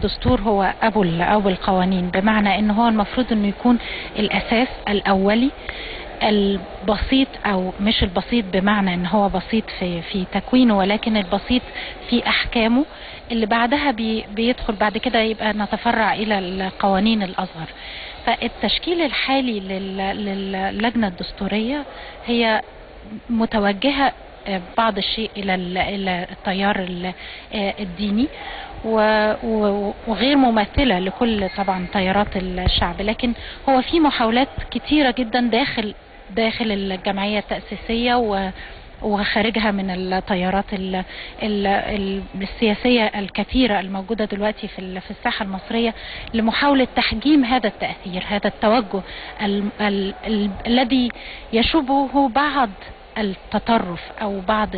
الدستور هو أبو القوانين، بمعنى إن هو المفروض إنه يكون الأساس الأولي البسيط، أو مش البسيط بمعنى إن هو بسيط في تكوينه، ولكن البسيط في أحكامه، اللي بعدها بيدخل بعد كده يبقى نتفرع إلى القوانين الأصغر. فالتشكيل الحالي للجنة الدستورية هي متوجهة بعض الشيء إلى التيار الديني، وغير ممثلة لكل طبعا تيارات الشعب، لكن هو في محاولات كتيرة جدا داخل الجمعية التأسيسية وخارجها من التيارات السياسية الكثيرة الموجودة دلوقتي في الساحة المصرية، لمحاولة تحجيم هذا التأثير، هذا التوجه الذي يشوبه بعض التطرف او بعض،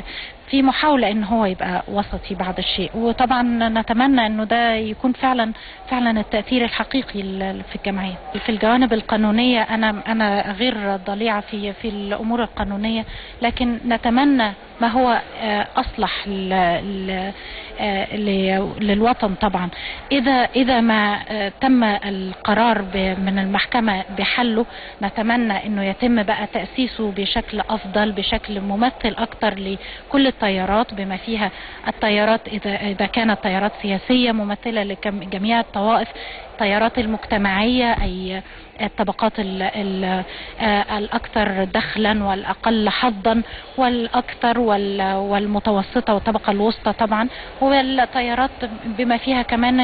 في محاولة ان هو يبقى وسطي بعض الشيء. وطبعا نتمنى انه ده يكون فعلا التأثير الحقيقي في الجمعية. في الجوانب القانونية انا غير ضليعة في الامور القانونية، لكن نتمنى ما هو اصلح للوطن. طبعا اذا ما تم القرار من المحكمة بحله، نتمنى انه يتم بقى تأسيسه بشكل افضل، بشكل ممثل اكتر لكل التيارات، بما فيها التيارات اذا كانت تيارات سياسية ممثلة لجميع الطوائف، التيارات المجتمعية، أي الطبقات الأكثر دخلا والأقل حظا والأكثر والمتوسطة والطبقة الوسطى طبعا، والتيارات بما فيها كمان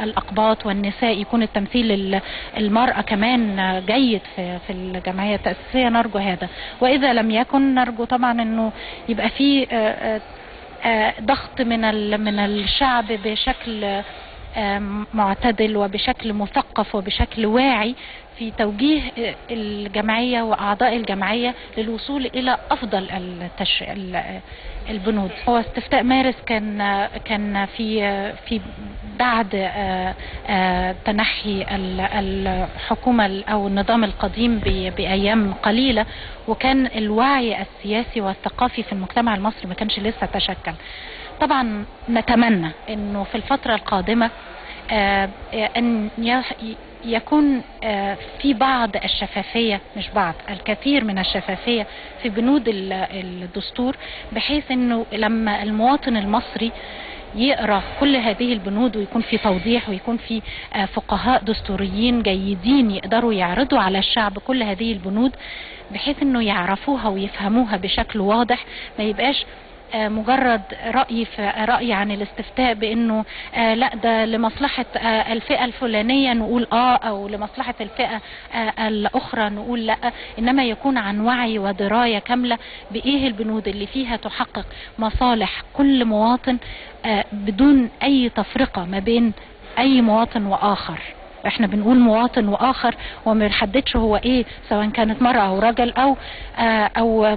الأقباط والنساء، يكون التمثيل المرأة كمان جيد في الجمعية التأسيسية. نرجو هذا، وإذا لم يكن نرجو طبعا أنه يبقى في ضغط من الشعب بشكل معتدل وبشكل مثقف وبشكل واعي في توجيه الجمعية وأعضاء الجمعية للوصول إلى أفضل البنود. هو استفتاء مارس كان في بعد تنحي الحكومة أو النظام القديم بأيام قليلة، وكان الوعي السياسي والثقافي في المجتمع المصري ما كانش لسه تشكل. طبعا نتمنى انه في الفترة القادمة ان يكون في بعض الشفافية، مش بعض، الكثير من الشفافية في بنود الدستور، بحيث انه لما المواطن المصري يقرأ كل هذه البنود ويكون في توضيح، ويكون في فقهاء دستوريين جيدين يقدروا يعرضوا على الشعب كل هذه البنود، بحيث انه يعرفوها ويفهموها بشكل واضح، ما يبقاش مجرد رأي عن الاستفتاء بانه لا ده لمصلحة الفئة الفلانية نقول او لمصلحة الفئة الاخرى نقول لا، انما يكون عن وعي ودراية كاملة بايه البنود اللي فيها تحقق مصالح كل مواطن بدون اي تفرقة ما بين اي مواطن واخر. احنا بنقول مواطن واخر وما بنحددش هو ايه، سواء كانت مرأة او رجل او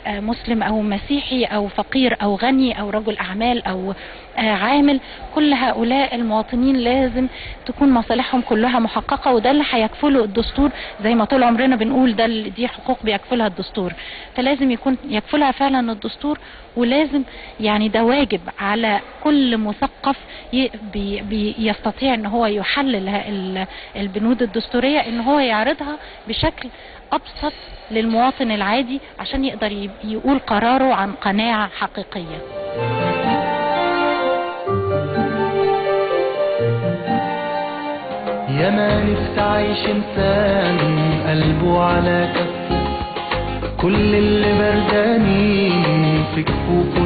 مسلم او مسيحي او فقير او غني او رجل اعمال او عامل. كل هؤلاء المواطنين لازم تكون مصالحهم كلها محققة، وده اللي هيكفله الدستور، زي ما طول عمرنا بنقول دي حقوق بيكفلها الدستور، فلازم يكون يكفلها فعلا الدستور. ولازم يعني ده واجب على كل مثقف يستطيع ان هو يحلل البنود الدستورية، ان هو يعرضها بشكل ابسط للمواطن العادي عشان يقدر يقول قراره عن قناعة حقيقية. يا ما نفسي عايش انسان قلبه على كفه، كل اللي بردانين في كفوفه